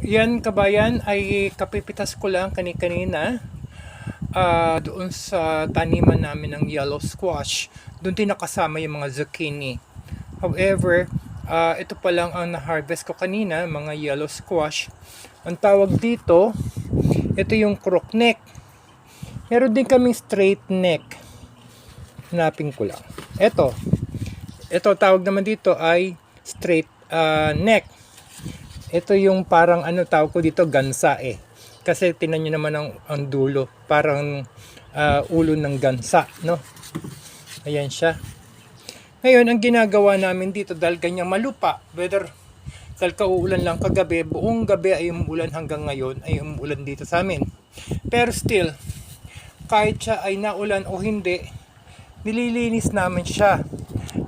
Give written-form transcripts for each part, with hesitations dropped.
Yan kabayan ay kapipitas ko lang kanina doon sa taniman namin ng yellow squash. Doon din nakasama yung mga zucchini. However, ito pa lang ang na-harvest ko kanina, mga yellow squash. Ang tawag dito, ito yung crook neck. Meron din kaming straight neck. Hanapin ko lang. Ito tawag naman dito ay straight neck. Ito yung parang tawag ko dito, gansa eh. Kasi tinan nyo naman ang dulo, parang ulo ng gansa, no? Ayan siya. Ngayon, ang ginagawa namin dito dahil ganyang malupa, whether dahil kauulan lang kagabi, buong gabi ay umuulan hanggang ngayon, ay umuulan dito sa amin. Pero still, kahit siya ay naulan o hindi, nililinis namin siya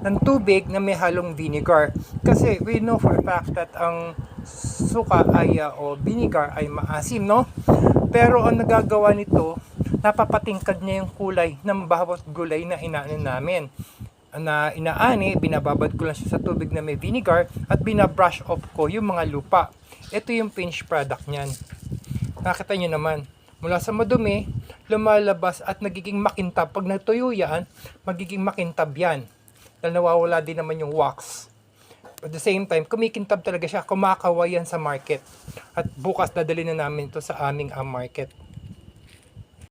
ng tubig na may halong vinegar. Kasi we know for a fact that ang suka ay o vinegar ay maasim, no? Pero ang nagagawa nito, napapatingkad niya yung kulay ng bawat gulay na inaano namin. Na inaani, binababad ko lang siya sa tubig na may vinegar at binabrush off ko yung mga lupa. Ito yung finished product niyan. Nakita nyo naman, mula sa madumi, lumalabas at nagiging makintab. Pag natuyo yan, magiging makintab yan. Dahil nawawala din naman yung wax. At the same time, kumikintab talaga siya, kumakaway yan sa market. At bukas dadali na namin ito sa aming market.